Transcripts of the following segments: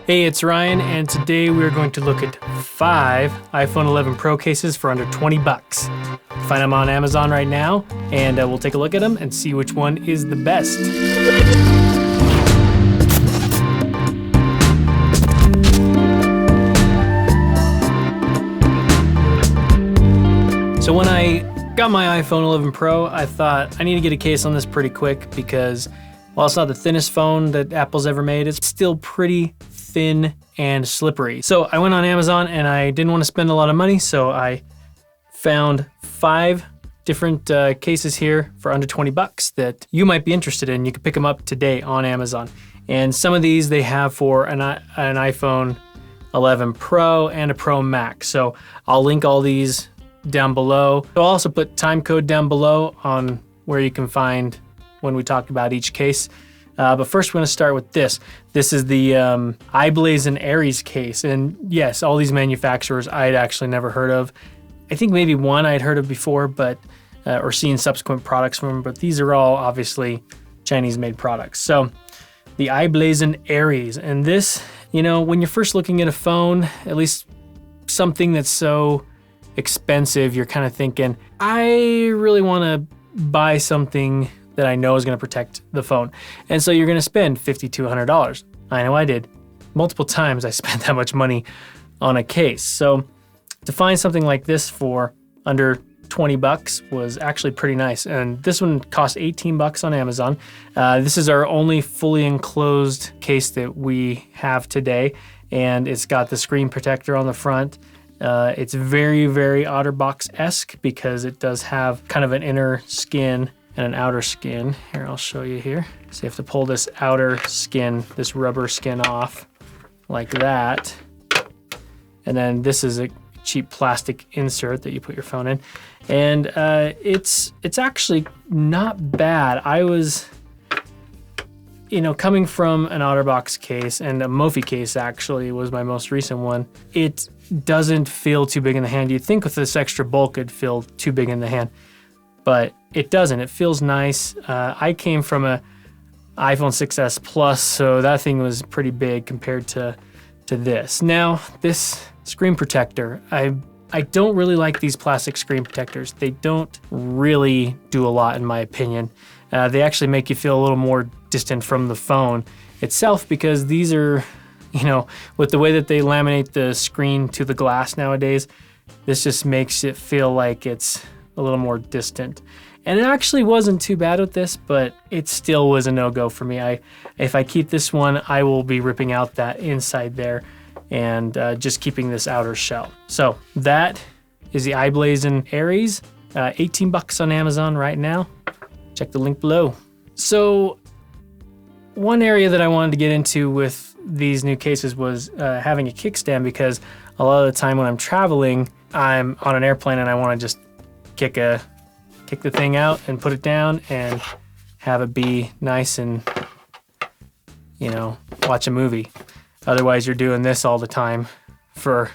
Hey, it's Ryan, and today we're going to look at 5 iPhone 11 Pro cases for under 20 bucks. Find them on Amazon right now, and we'll take a look at them and see which one is the best. So when I got my iPhone 11 Pro, I thought I need to get a case on this pretty quick because while it's not the thinnest phone that Apple's ever made, it's still pretty thin and slippery. So I went on Amazon and I didn't want to spend a lot of money, so I found 5 different cases here for under 20 bucks that you might be interested in. You can pick them up today on Amazon. And some of these they have for an iPhone 11 Pro and a Pro Max. So I'll link all these down below. I'll also put time code down below on where you can find when we talk about each case. But first we're going to start with this. This is the i-Blason Aries case. And yes, all these manufacturers I'd actually never heard of. I think maybe one I'd heard of before, but or seen subsequent products from them, but these are all obviously Chinese-made products. So the i-Blason Aries, and this, you know, when you're first looking at a phone, at least something that's so expensive, you're kind of thinking, I really want to buy something that I know is going to protect the phone. And so you're going to spend $50 to $100. I know I did. Multiple times I spent that much money on a case. So to find something like this for under 20 bucks was actually pretty nice. And this one cost 18 bucks on Amazon. This is our only fully enclosed case that we have today. And it's got the screen protector on the front. It's very, very Otterbox-esque because it does have kind of an inner skin and an outer skin. Here, I'll show you here. So you have to pull this outer skin, this rubber skin off like that. And then this is a cheap plastic insert that you put your phone in. And it's actually not bad. I was, you know, coming from an Otterbox case, and a Mophie case actually was my most recent one. It doesn't feel too big in the hand. You'd think with this extra bulk it'd feel too big in the hand, but it doesn't. It feels nice. I came from a iPhone 6s Plus, so that thing was pretty big compared to this. Now, this screen protector, I don't really like these plastic screen protectors. They don't really do a lot in my opinion. They actually make you feel a little more distant from the phone itself because these are, you know, with the way that they laminate the screen to the glass nowadays, this just makes it feel like it's a little more distant. And it actually wasn't too bad with this, but it still was a no-go for me. If I keep this one, I will be ripping out that inside there and just keeping this outer shell. So that is the i-Blason Aries, 18 bucks on Amazon right now. Check the link below. So one area that I wanted to get into with these new cases was having a kickstand, because a lot of the time when I'm traveling, I'm on an airplane and I want to just kick the thing out and put it down and have it be nice and, you know, watch a movie. Otherwise, you're doing this all the time for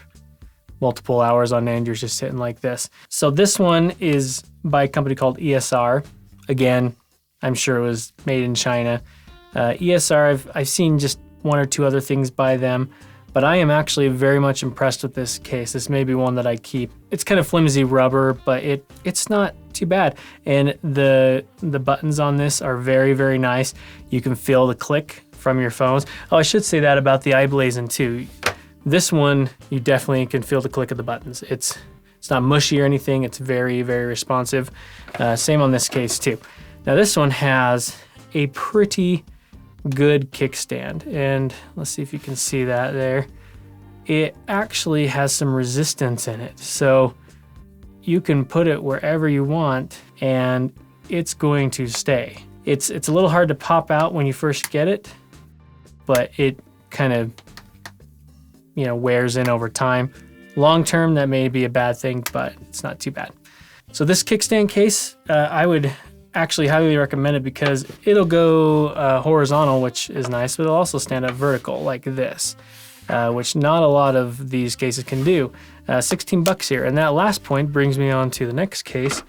multiple hours on end. You're just sitting like this. So this one is by a company called ESR. Again, I'm sure it was made in China. ESR, I've seen just 1 or 2 other things by them, but I am actually very much impressed with this case. This may be one that I keep. It's kind of flimsy rubber, but it's not too bad. And the buttons on this are very, very nice. You can feel the click from your phones. Oh, I should say that about the i-Blason too. This one, you definitely can feel the click of the buttons. It's not mushy or anything. It's very, very responsive. Same on this case too. Now this one has a pretty good kickstand, and let's see if you can see that there. It actually has some resistance in it, so you can put it wherever you want and it's going to stay. It's a little hard to pop out when you first get it, but it kind of, you know, wears in over time. Long term, that may be a bad thing, but it's not too bad. So this kickstand case, I would actually highly recommend it because it'll go horizontal, which is nice, but it'll also stand up vertical like this, which not a lot of these cases can do. 16 bucks here. And that last point brings me on to the next case,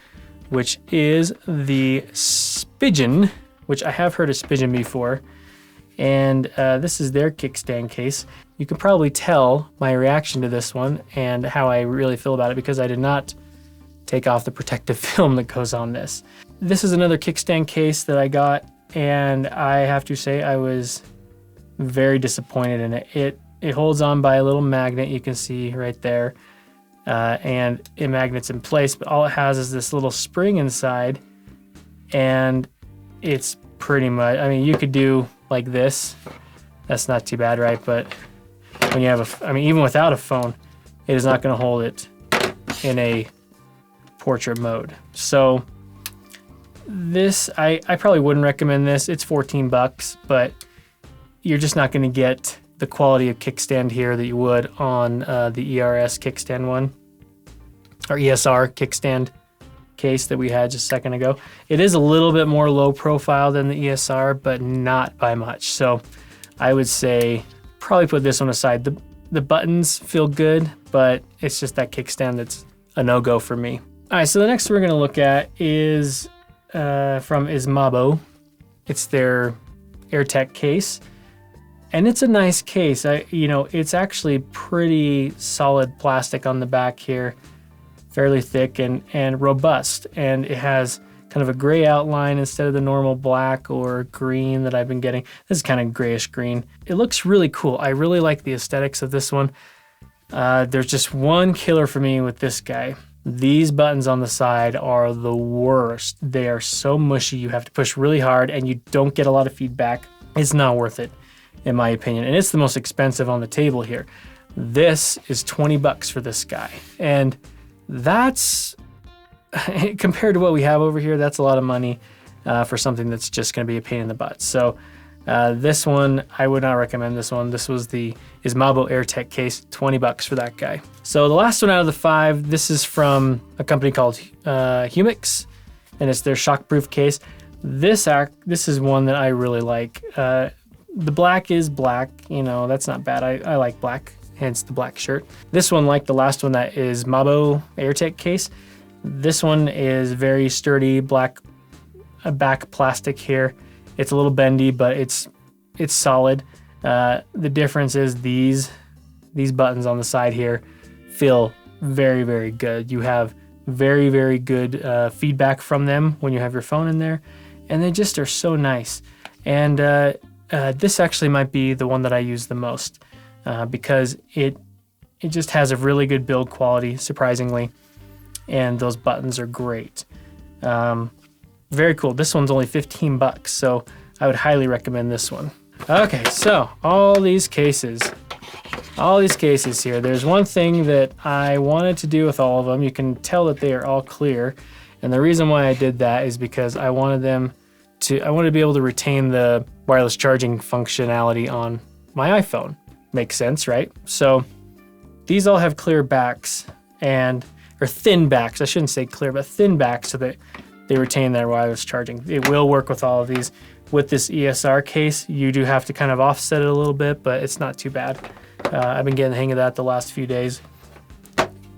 which is the Spigen, which I have heard of Spigen before. And this is their kickstand case. You can probably tell my reaction to this one and how I really feel about it because I did not take off the protective film that goes on this. This is another kickstand case that I got, and I have to say I was very disappointed in it. It holds on by a little magnet you can see right there, and it magnets in place, but all it has is this little spring inside, and it's pretty much, I mean, you could do like this. That's not too bad, right? But when you have even without a phone, it is not going to hold it in a portrait mode. So this, I probably wouldn't recommend this. It's 14 bucks, but you're just not going to get the quality of kickstand here that you would on the ERS kickstand one, or ESR Kickstand Case that we had just a second ago. It is a little bit more low profile than the ESR, but not by much. So I would say probably put this one aside. The buttons feel good, but it's just that kickstand that's a no-go for me. All right, so the next we're gonna look at is from Ismabo. It's their Airtech case, and it's a nice case. It's actually pretty solid plastic on the back here, fairly thick and robust, and it has kind of a gray outline instead of the normal black or green that I've been getting. This is kind of grayish green. It looks really cool. I really like the aesthetics of this one. There's just one killer for me with this guy. These buttons on the side are the worst. They are so mushy. You have to push really hard and you don't get a lot of feedback. It's not worth it, in my opinion. And it's the most expensive on the table here. This is 20 bucks for this guy. And that's, compared to what we have over here, that's a lot of money for something that's just going to be a pain in the butt. So this one, I would not recommend this one. This was the Ismabo Airtech case, 20 bucks for that guy. So the last one out of the 5, this is from a company called Humixx, and it's their shockproof case. This is one that I really like. The black is black, that's not bad. I like black, hence the black shirt. This one, like the last one, that is Ismabo Airtech case. This one is very sturdy, black back plastic here. It's a little bendy, but it's solid. The difference is these buttons on the side here feel very, very good. You have very, very good feedback from them when you have your phone in there, and they just are so nice. And this actually might be the one that I use the most because it just has a really good build quality, surprisingly, and those buttons are great. Very cool. This one's only 15 bucks, so I would highly recommend this one. Okay, so all these cases here, there's one thing that I wanted to do with all of them. You can tell that they are all clear, and the reason why I did that is because I wanted to be able to retain the wireless charging functionality on my iPhone. Makes sense, right? So these all have clear backs or thin backs. I shouldn't say clear, but thin backs so that they retain their wireless charging. It will work with all of these. With this ESR case, you do have to kind of offset it a little bit, but it's not too bad. I've been getting the hang of that the last few days.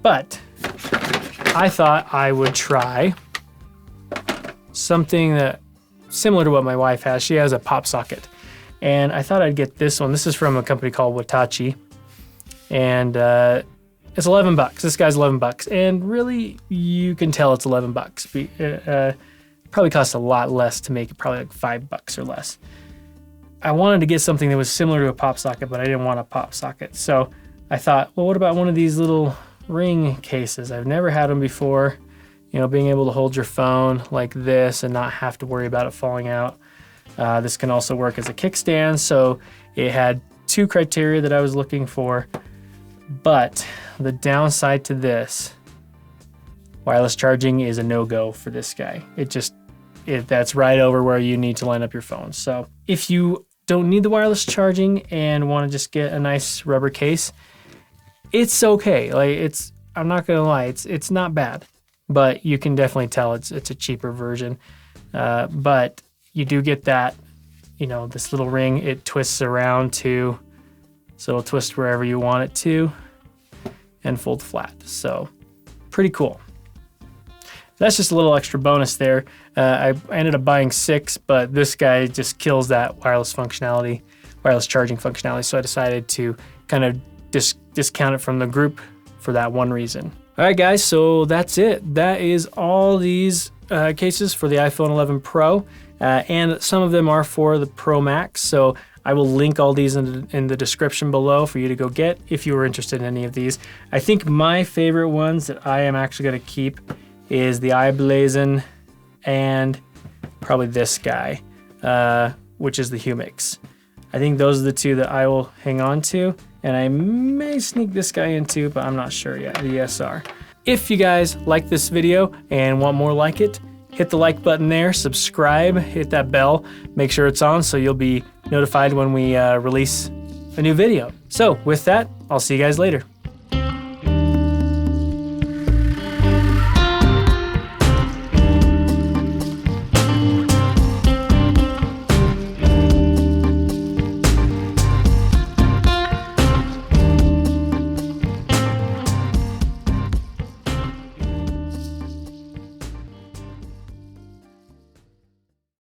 But I thought I would try something that similar to what my wife has. She has a pop socket, and I thought I'd get this one. This is from a company called Watache, and it's 11 bucks. This guy's 11 bucks, and really you can tell it's 11 bucks. Probably costs a lot less to make it, probably like 5 bucks or less. I wanted to get something that was similar to a pop socket, but I didn't want a pop socket. So I thought, well, what about one of these little ring cases? I've never had them before. Being able to hold your phone like this and not have to worry about it falling out. This can also work as a kickstand. So it had 2 criteria that I was looking for, but the downside to this, wireless charging is a no-go for this guy. That's right over where you need to line up your phone. So if you don't need the wireless charging and want to just get a nice rubber case, it's okay. I'm not gonna lie, it's not bad, but you can definitely tell it's a cheaper version. But you do get that, this little ring. It twists around too, so it'll twist wherever you want it to, and fold flat. So pretty cool. That's just a little extra bonus there. I ended up buying 6, but this guy just kills that wireless functionality, wireless charging functionality. So I decided to kind of discount it from the group for that one reason. All right, guys, so that's it. That is all these cases for the iPhone 11 Pro, and some of them are for the Pro Max. So I will link all these in the description below for you to go get if you were interested in any of these. I think my favorite ones that I am actually going to keep is the i-Blason and probably this guy, which is the Humixx. I think those are the two that I will hang on to, and I may sneak this guy in too, but I'm not sure yet, the ESR. If you guys like this video and want more like it, hit the like button there, subscribe, hit that bell, make sure it's on so you'll be notified when we release a new video. So with that, I'll see you guys later.